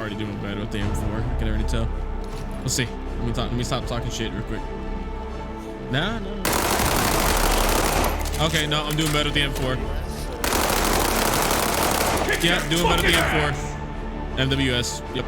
already doing better with the M4. I can already tell. Let's see. Let me stop talking shit real quick. Nah, no. Okay, no, I'm doing better with the M4. Yeah, doing better with the M4. MWS. Yep.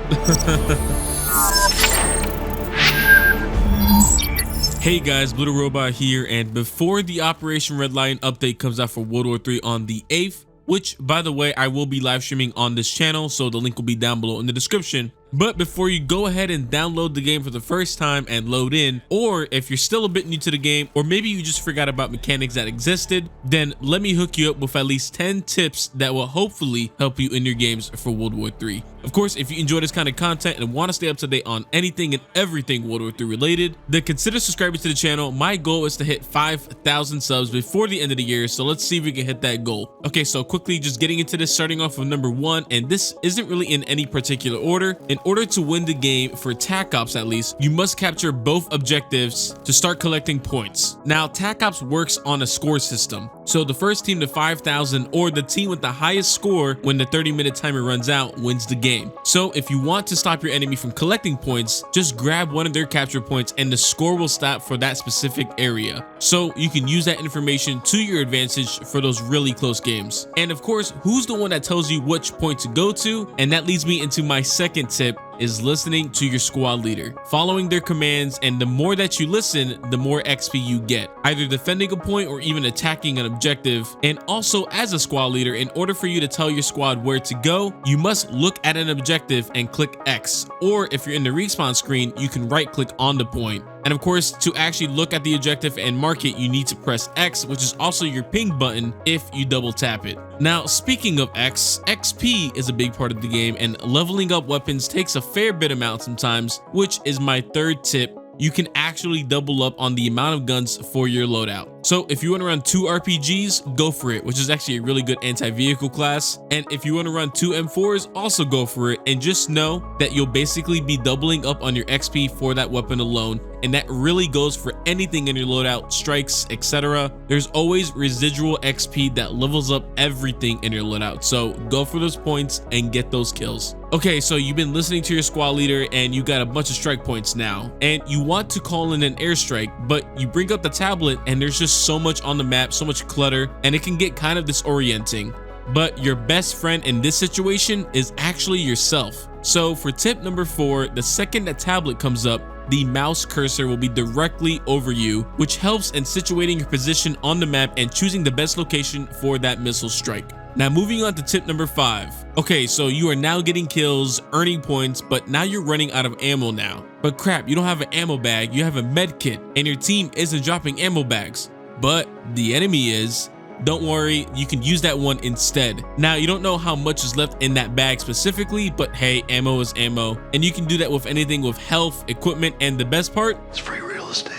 Hey guys, Blue Robot here, and before the Operation Redline update comes out for World War III on the 8th, which by the way, I will be live streaming on this channel, so the link will be down below in the description. But before you go ahead and download the game for the first time and load in, or if you're still a bit new to the game, or maybe you just forgot about mechanics that existed, then let me hook you up with at least 10 tips that will hopefully help you in your games for World War III. Of course, if you enjoy this kind of content and want to stay up to date on anything and everything World War III related, then consider subscribing to the channel. My goal is to hit 5,000 subs before the end of the year, so let's see if we can hit that goal. Okay, so quickly just getting into this, starting off with number 1, and this isn't really in any particular order. In order to win the game, for TAC Ops at least, you must capture both objectives to start collecting points. Now, TAC Ops works on a score system, so the first team to 5,000 or the team with the highest score when the 30-minute timer runs out wins the game. So if you want to stop your enemy from collecting points, just grab one of their capture points and the score will stop for that specific area. So you can use that information to your advantage for those really close games. And of course, who's the one that tells you which point to go to? And that leads me into my second tip, is listening to your squad leader, following their commands, and the more that you listen, the more XP you get, either defending a point or even attacking an objective. And also, as a squad leader, in order for you to tell your squad where to go, you must look at an objective and click X, or if you're in the respawn screen, you can right click on the point. And of course, to actually look at the objective and mark it, you need to press X, which is also your ping button if you double tap it. Now, speaking of X, XP is a big part of the game, and leveling up weapons takes a fair bit amount sometimes, which is my third tip. You can actually double up on the amount of guns for your loadout. So if you want to run 2 RPGs, go for it, which is actually a really good anti-vehicle class. And if you want to run 2 M4s, also go for it. And just know that you'll basically be doubling up on your XP for that weapon alone. And that really goes for anything in your loadout, strikes, etc. There's always residual XP that levels up everything in your loadout. So go for those points and get those kills. Okay, so you've been listening to your squad leader and you got a bunch of strike points now, and you want to call in an airstrike, but you bring up the tablet and there's just so much on the map, so much clutter, and it can get kind of disorienting. But your best friend in this situation is actually yourself. So for tip number 4, the second that tablet comes up, the mouse cursor will be directly over you, which helps in situating your position on the map and choosing the best location for that missile strike. Now moving on to tip number 5. Okay, so you are now getting kills, earning points, but now you're running out of ammo now. But crap, you don't have an ammo bag, you have a med kit, and your team isn't dropping ammo bags. But the enemy is. Don't worry, you can use that one instead. Now, you don't know how much is left in that bag specifically, but hey, ammo is ammo. And you can do that with anything with health, equipment, and the best part, it's free real estate.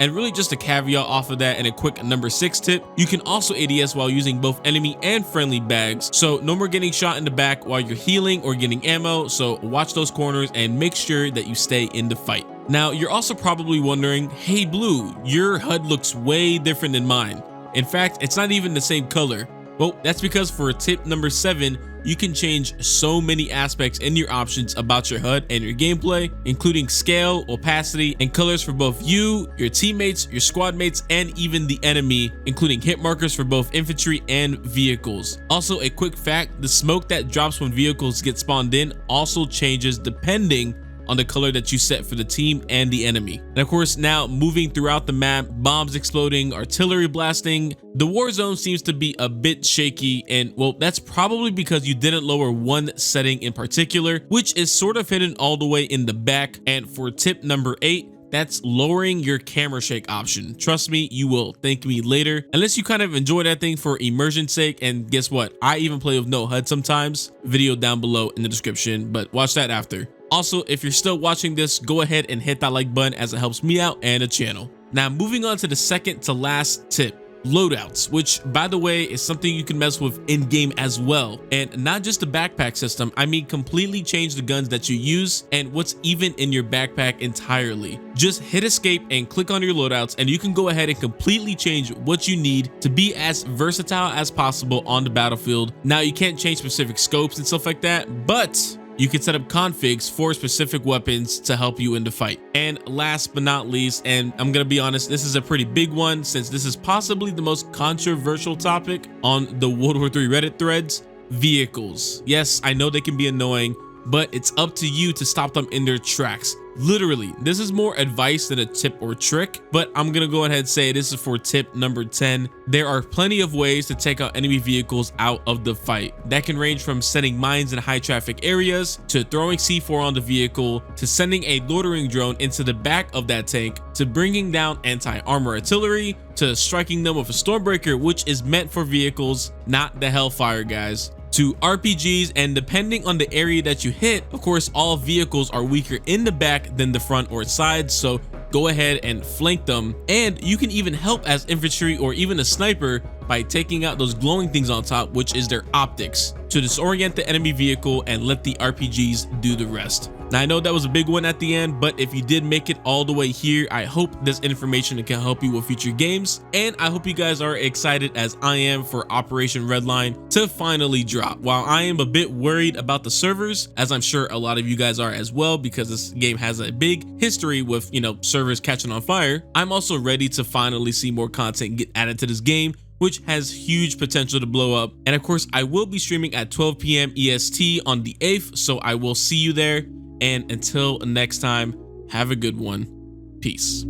And really just a caveat off of that and a quick number 6 tip, you can also ADS while using both enemy and friendly bags. So no more getting shot in the back while you're healing or getting ammo. So watch those corners and make sure that you stay in the fight. Now, you're also probably wondering, hey Blue, your HUD looks way different than mine. In fact, it's not even the same color. Well, that's because for tip number 7, you can change so many aspects in your options about your HUD and your gameplay, including scale, opacity, and colors for both you, your teammates, your squad mates, and even the enemy, including hit markers for both infantry and vehicles. Also, a quick fact, the smoke that drops when vehicles get spawned in also changes depending on the color that you set for the team and the enemy. And of course, now moving throughout the map, bombs exploding, artillery blasting, the war zone seems to be a bit shaky, and well, that's probably because you didn't lower one setting in particular, which is sort of hidden all the way in the back. And for tip number 8, that's lowering your camera shake option. Trust me, you will thank me later, unless you kind of enjoy that thing for immersion's sake. And guess what? I even play with no HUD sometimes. Video down below in the description, but watch that after. Also, if you're still watching this, go ahead and hit that like button as it helps me out and the channel. Now, moving on to the second to last tip, loadouts, which by the way is something you can mess with in game as well. And not just the backpack system, I mean completely change the guns that you use and what's even in your backpack entirely. Just hit escape and click on your loadouts and you can go ahead and completely change what you need to be as versatile as possible on the battlefield. Now, you can't change specific scopes and stuff like that, but you can set up configs for specific weapons to help you in the fight. And last but not least, and I'm gonna be honest, this is a pretty big one since this is possibly the most controversial topic on the World War III Reddit threads: vehicles. Yes, I know they can be annoying, but it's up to you to stop them in their tracks. Literally, this is more advice than a tip or trick, but I'm gonna go ahead and say this is for tip number 10. There are plenty of ways to take out enemy vehicles out of the fight. That can range from setting mines in high traffic areas, to throwing C4 on the vehicle, to sending a loitering drone into the back of that tank, to bringing down anti-armor artillery, to striking them with a Stormbreaker, which is meant for vehicles, not the Hellfire, guys, to RPGs, and depending on the area that you hit, of course, all vehicles are weaker in the back than the front or sides, so go ahead and flank them. And you can even help as infantry or even a sniper by taking out those glowing things on top, which is their optics, to disorient the enemy vehicle and let the RPGs do the rest. Now, I know that was a big one at the end, but if you did make it all the way here, I hope this information can help you with future games, and I hope you guys are excited as I am for Operation Redline to finally drop. While I am a bit worried about the servers, as I'm sure a lot of you guys are as well, because this game has a big history with, servers catching on fire, I'm also ready to finally see more content get added to this game, which has huge potential to blow up. And of course, I will be streaming at 12 p.m. EST on the 8th, so I will see you there. And until next time, have a good one. Peace.